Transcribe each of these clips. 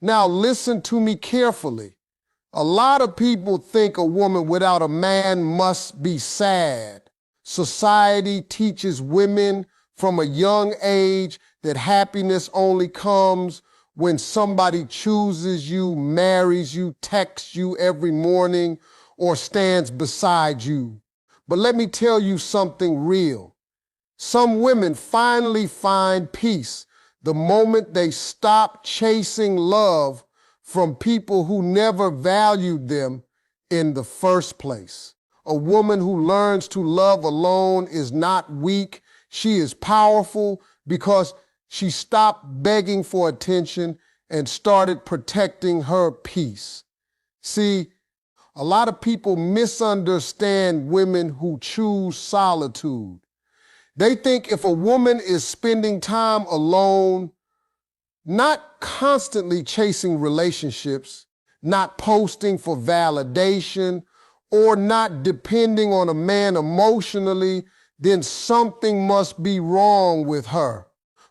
Now listen to me carefully. A lot of people think a woman without a man must be sad. Society teaches women from a young age that happiness only comes when somebody chooses you, marries you, texts you every morning, or stands beside you. But let me tell you something real. Some women finally find peace the moment they stop chasing love from people who never valued them in the first place. A woman who learns to love alone is not weak. She is powerful because she stopped begging for attention and started protecting her peace. See, a lot of people misunderstand women who choose solitude. They think if a woman is spending time alone, not constantly chasing relationships, not posting for validation, or not depending on a man emotionally, then something must be wrong with her.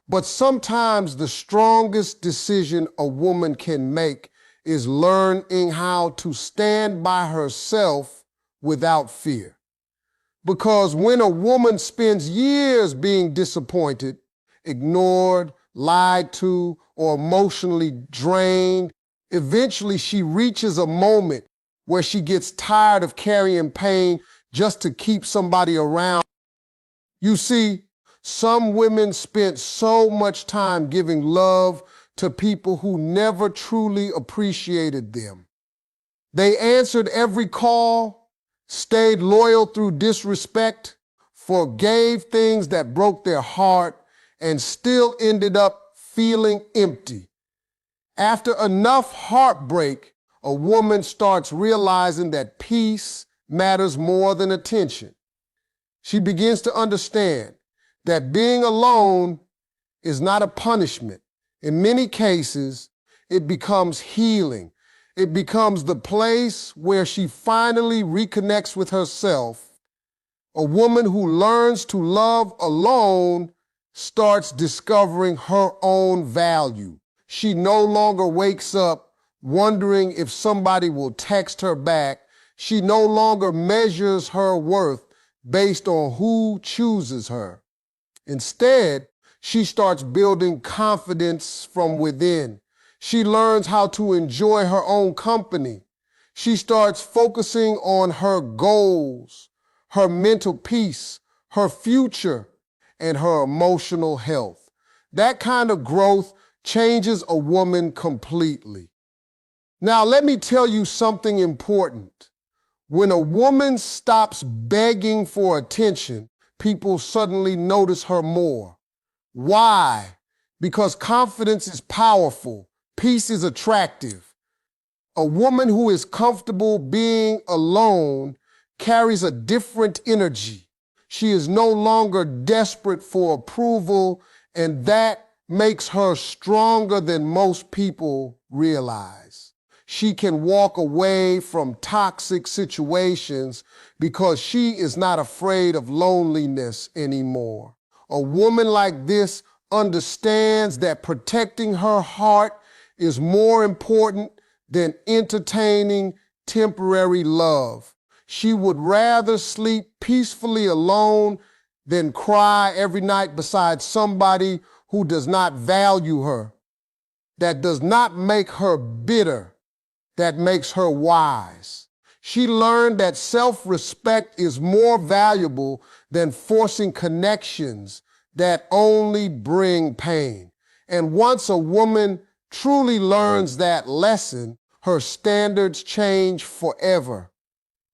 But sometimes the strongest decision a woman can make is learning how to stand by herself without fear. Because when a woman spends years being disappointed, ignored, lied to, or emotionally drained, eventually she reaches a moment where she gets tired of carrying pain just to keep somebody around. You see, some women spent so much time giving love to people who never truly appreciated them. They answered every call, stayed loyal through disrespect, forgave things that broke their heart, and still ended up feeling empty. After enough heartbreak, a woman starts realizing that peace matters more than attention. She begins to understand that being alone is not a punishment. In many cases, it becomes healing. It becomes the place where she finally reconnects with herself. A woman who learns to love alone starts discovering her own value. She no longer wakes up wondering if somebody will text her back. She no longer measures her worth based on who chooses her. Instead, she starts building confidence from within. She learns how to enjoy her own company. She starts focusing on her goals, her mental peace, her future, and her emotional health. That kind of growth changes a woman completely. Now, let me tell you something important. When a woman stops begging for attention, people suddenly notice her more. Why? Because confidence is powerful. Peace is attractive. A woman who is comfortable being alone carries a different energy. She is no longer desperate for approval, and that makes her stronger than most people realize. She can walk away from toxic situations because she is not afraid of loneliness anymore. A woman like this understands that protecting her heart is more important than entertaining temporary love. She would rather sleep peacefully alone than cry every night beside somebody who does not value her. That does not make her bitter. That makes her wise. She learned that self-respect is more valuable than forcing connections that only bring pain. And once a woman truly learns that lesson, her standards change forever.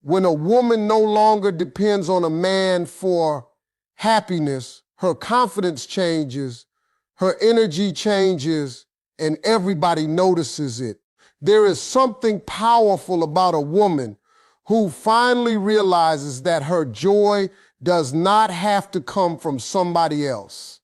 When a woman no longer depends on a man for happiness, her confidence changes, her energy changes, and everybody notices it. There is something powerful about a woman who finally realizes that her joy does not have to come from somebody else.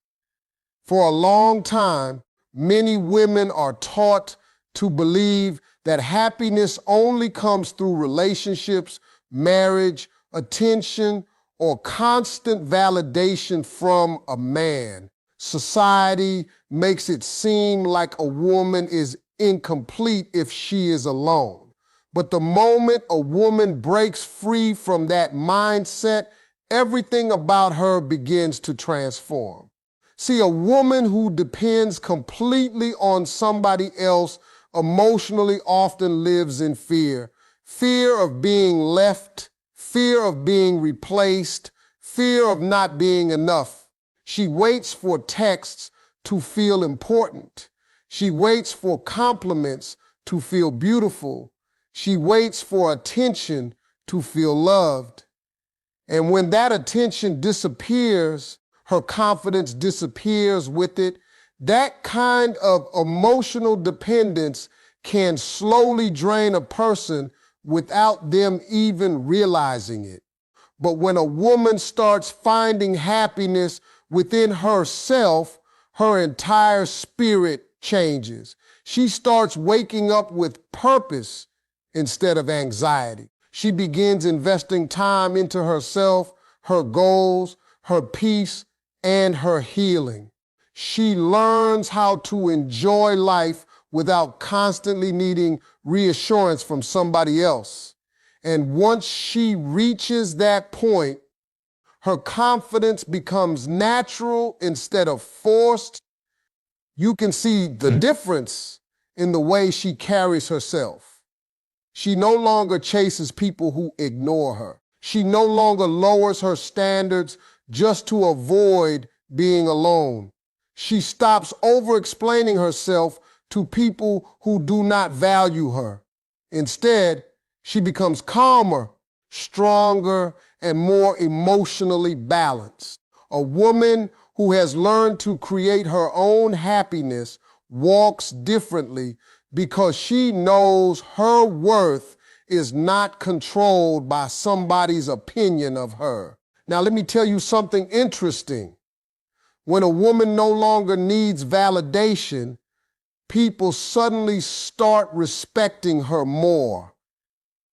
For a long time, many women are taught to believe that happiness only comes through relationships, marriage, attention, or constant validation from a man. Society makes it seem like a woman is incomplete if she is alone. But the moment a woman breaks free from that mindset, everything about her begins to transform. See, a woman who depends completely on somebody else emotionally often lives in fear. Fear of being left, fear of being replaced, fear of not being enough. She waits for texts to feel important. She waits for compliments to feel beautiful. She waits for attention to feel loved. And when that attention disappears, her confidence disappears with it. That kind of emotional dependence can slowly drain a person without them even realizing it. But when a woman starts finding happiness within herself, her entire spirit changes. She starts waking up with purpose instead of anxiety. She begins investing time into herself, her goals, her peace, and her healing. She learns how to enjoy life without constantly needing reassurance from somebody else. And once she reaches that point, her confidence becomes natural instead of forced. You can see the difference in the way she carries herself. She no longer chases people who ignore her. She no longer lowers her standards just to avoid being alone. She stops over-explaining herself to people who do not value her. Instead, she becomes calmer, stronger, and more emotionally balanced. A woman who has learned to create her own happiness walks differently because she knows her worth is not controlled by somebody's opinion of her. Now, let me tell you something interesting. When a woman no longer needs validation, people suddenly start respecting her more.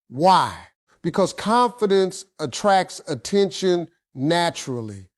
Why? Because confidence attracts attention naturally.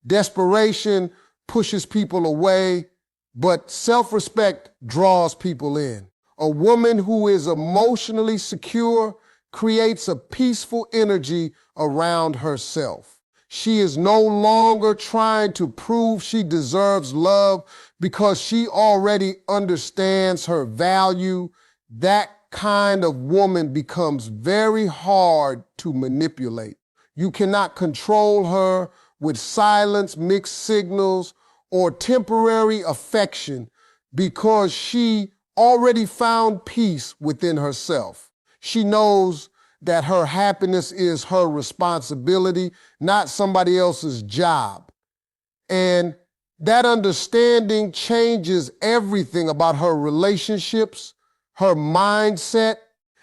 Desperation pushes people away, but self-respect draws people in. A woman who is emotionally secure creates a peaceful energy around herself. She is no longer trying to prove she deserves love because she already understands her value. That kind of woman becomes very hard to manipulate. You cannot control her with silence, mixed signals, or temporary affection because she already found peace within herself. She knows that her happiness is her responsibility, not somebody else's job. And that understanding changes everything about her relationships, her mindset,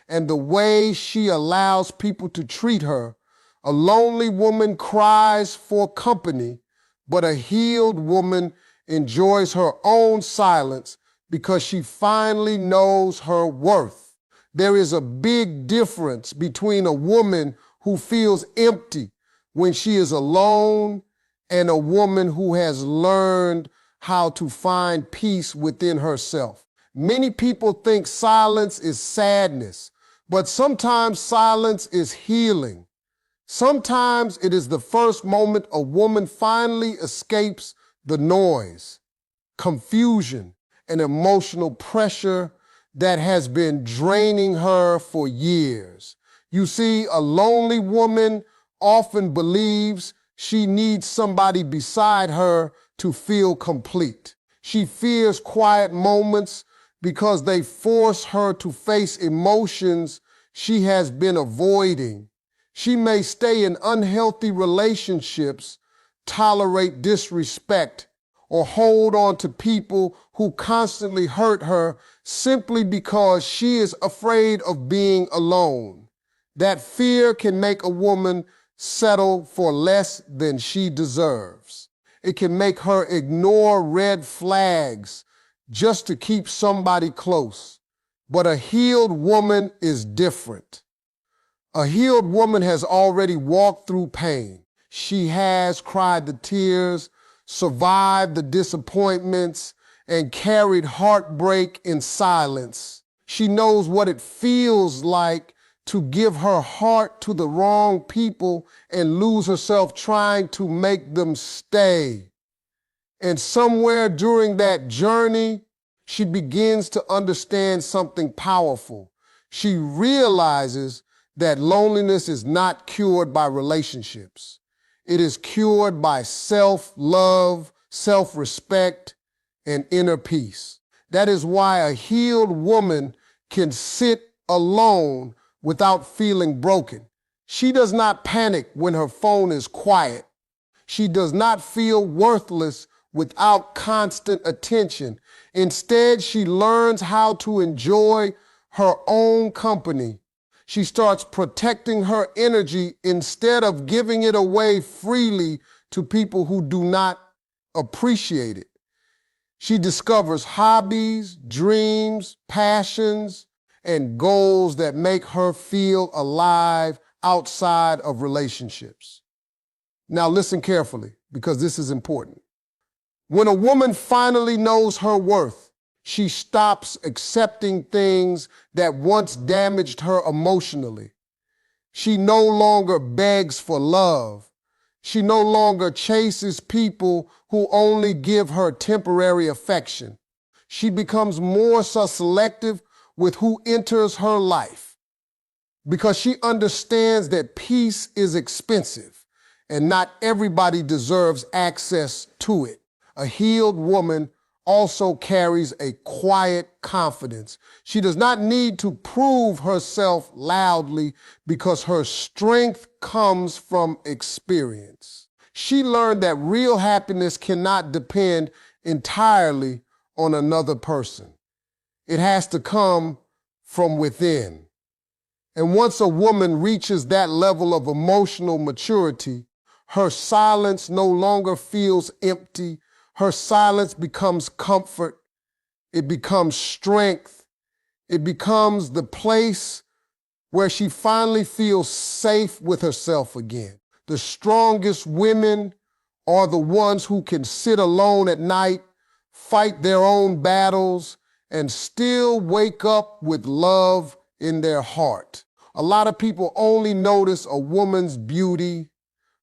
and the way she allows people to treat her. A lonely woman cries for company, but a healed woman enjoys her own silence because she finally knows her worth. There is a big difference between a woman who feels empty when she is alone and a woman who has learned how to find peace within herself. Many people think silence is sadness, but sometimes silence is healing. Sometimes it is the first moment a woman finally escapes the noise, confusion, and emotional pressure that has been draining her for years. You see, a lonely woman often believes she needs somebody beside her to feel complete. She fears quiet moments because they force her to face emotions she has been avoiding. She may stay in unhealthy relationships, tolerate disrespect, or hold on to people who constantly hurt her simply because she is afraid of being alone. That fear can make a woman settle for less than she deserves. It can make her ignore red flags just to keep somebody close. But a healed woman is different. A healed woman has already walked through pain. She has cried the tears, survived the disappointments, and carried heartbreak in silence. She knows what it feels like to give her heart to the wrong people and lose herself trying to make them stay. And somewhere during that journey, she begins to understand something powerful. She realizes that loneliness is not cured by relationships. It is cured by self-love, self-respect, and inner peace. That is why a healed woman can sit alone without feeling broken. She does not panic when her phone is quiet. She does not feel worthless without constant attention. Instead, she learns how to enjoy her own company. She starts protecting her energy instead of giving it away freely to people who do not appreciate it. She discovers hobbies, dreams, passions, and goals that make her feel alive outside of relationships. Now listen carefully, because this is important. When a woman finally knows her worth, she stops accepting things that once damaged her emotionally. She no longer begs for love. She no longer chases people who only give her temporary affection. She becomes more selective with who enters her life because she understands that peace is expensive and not everybody deserves access to it. A healed woman also carries a quiet confidence. She does not need to prove herself loudly because her strength comes from experience. She learned that real happiness cannot depend entirely on another person. It has to come from within. And once a woman reaches that level of emotional maturity, her silence no longer feels empty. Her silence becomes comfort. It becomes strength. It becomes the place where she finally feels safe with herself again. The strongest women are the ones who can sit alone at night, fight their own battles, and still wake up with love in their heart. A lot of people only notice a woman's beauty,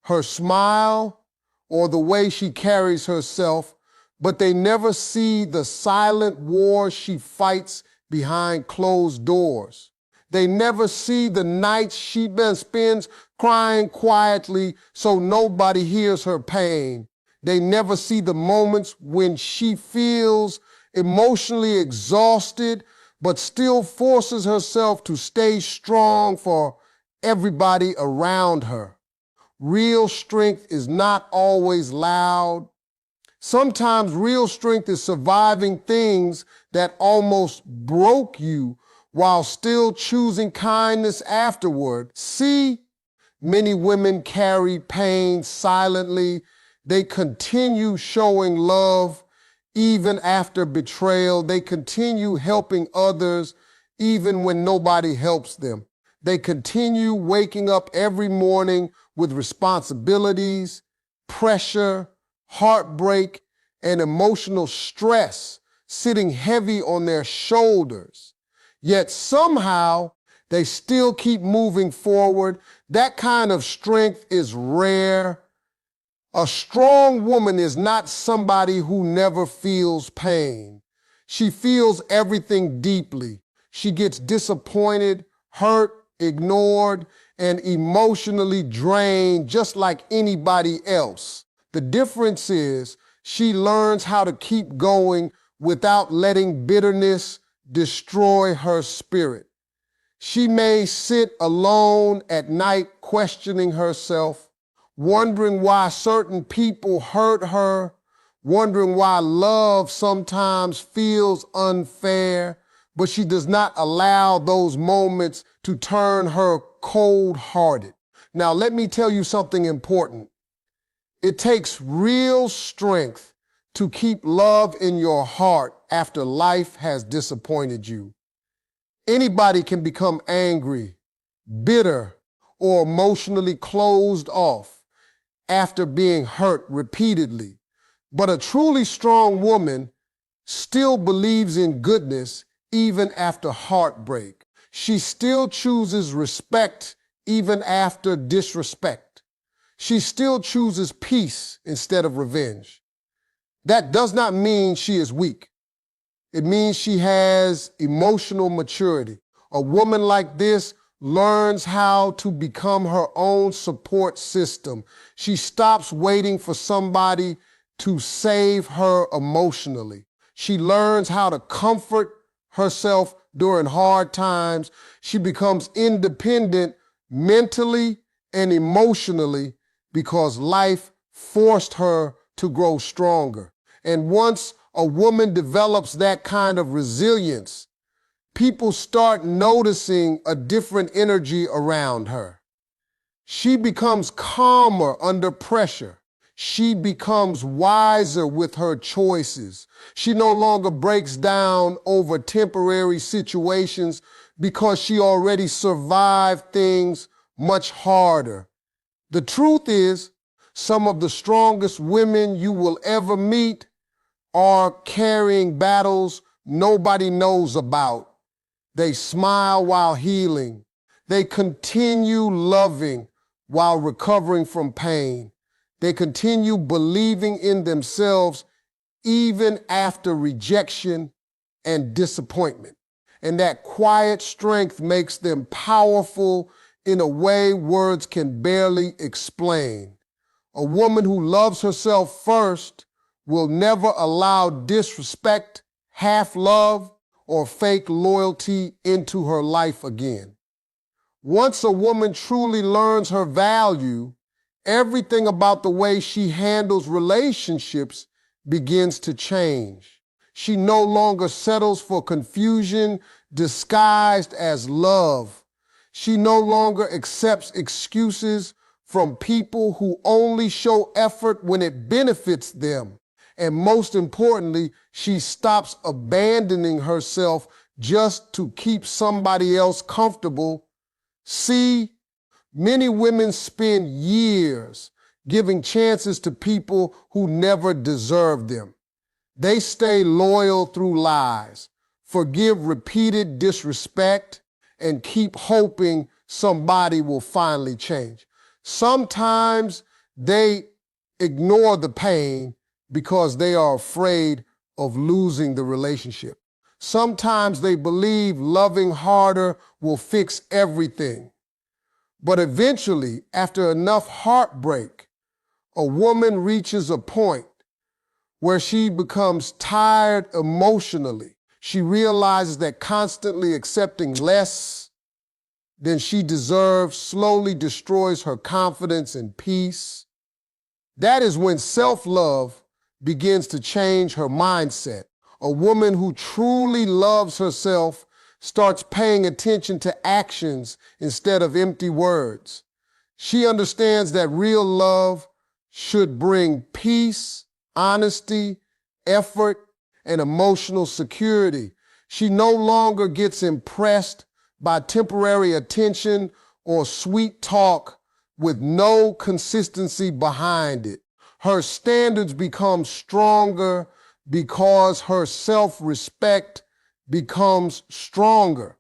her smile, or the way she carries herself, but they never see the silent war she fights behind closed doors. They never see the nights she spends crying quietly so nobody hears her pain. They never see the moments when she feels emotionally exhausted, but still forces herself to stay strong for everybody around her. Real strength is not always loud. Sometimes real strength is surviving things that almost broke you while still choosing kindness afterward. See, many women carry pain silently. They continue showing love even after betrayal. They continue helping others even when nobody helps them. They continue waking up every morning with responsibilities, pressure, heartbreak, and emotional stress sitting heavy on their shoulders. Yet somehow they still keep moving forward. That kind of strength is rare. A strong woman is not somebody who never feels pain. She feels everything deeply. She gets disappointed, hurt, ignored, and emotionally drained just like anybody else. The difference is she learns how to keep going without letting bitterness destroy her spirit. She may sit alone at night questioning herself, wondering why certain people hurt her, wondering why love sometimes feels unfair, but she does not allow those moments to turn her cold-hearted. Now, let me tell you something important. It takes real strength to keep love in your heart after life has disappointed you. Anybody can become angry, bitter, or emotionally closed off after being hurt repeatedly. But a truly strong woman still believes in goodness even after heartbreak. She still chooses respect even after disrespect. She still chooses peace instead of revenge. That does not mean she is weak. It means she has emotional maturity. A woman like this learns how to become her own support system. She stops waiting for somebody to save her emotionally. She learns how to comfort herself during hard times. She becomes independent mentally and emotionally because life forced her to grow stronger. And once a woman develops that kind of resilience, people start noticing a different energy around her. She becomes calmer under pressure. She becomes wiser with her choices. She no longer breaks down over temporary situations because she already survived things much harder. The truth is, some of the strongest women you will ever meet are carrying battles nobody knows about. They smile while healing. They continue loving while recovering from pain. They continue believing in themselves even after rejection and disappointment. And that quiet strength makes them powerful in a way words can barely explain. A woman who loves herself first will never allow disrespect, half love, or fake loyalty into her life again. Once a woman truly learns her value, everything about the way she handles relationships begins to change. She no longer settles for confusion disguised as love. She no longer accepts excuses from people who only show effort when it benefits them. And most importantly, she stops abandoning herself just to keep somebody else comfortable. See, many women spend years giving chances to people who never deserved them. They stay loyal through lies, forgive repeated disrespect, and keep hoping somebody will finally change. Sometimes they ignore the pain because they are afraid of losing the relationship. Sometimes they believe loving harder will fix everything. But eventually, after enough heartbreak, a woman reaches a point where she becomes tired emotionally. She realizes that constantly accepting less than she deserves slowly destroys her confidence and peace. That is when self-love begins to change her mindset. A woman who truly loves herself starts paying attention to actions instead of empty words. She understands that real love should bring peace, honesty, effort, and emotional security. She no longer gets impressed by temporary attention or sweet talk with no consistency behind it. Her standards become stronger because her self-respect becomes stronger.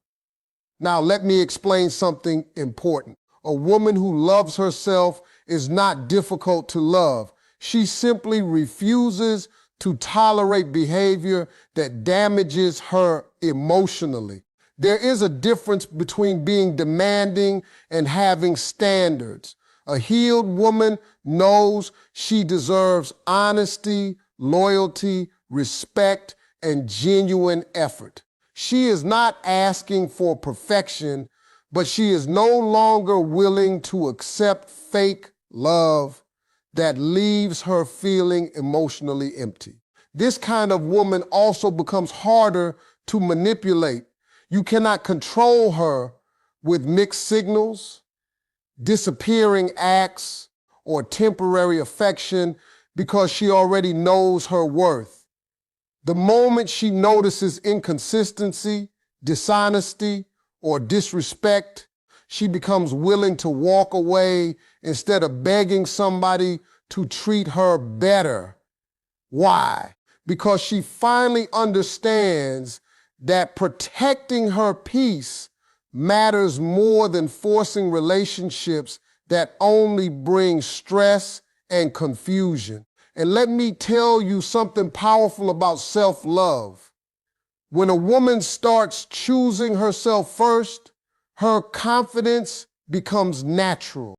Now, let me explain something important. A woman who loves herself is not difficult to love. She simply refuses to tolerate behavior that damages her emotionally. There is a difference between being demanding and having standards. A healed woman knows she deserves honesty, loyalty, respect, and genuine effort. She is not asking for perfection, but she is no longer willing to accept fake love that leaves her feeling emotionally empty. This kind of woman also becomes harder to manipulate. You cannot control her with mixed signals, disappearing acts, or temporary affection because she already knows her worth. The moment she notices inconsistency, dishonesty, or disrespect, she becomes willing to walk away instead of begging somebody to treat her better. Why? because she finally understands that protecting her peace matters more than forcing relationships that only bring stress and confusion. And let me tell you something powerful about self-love. When a woman starts choosing herself first, her confidence becomes natural.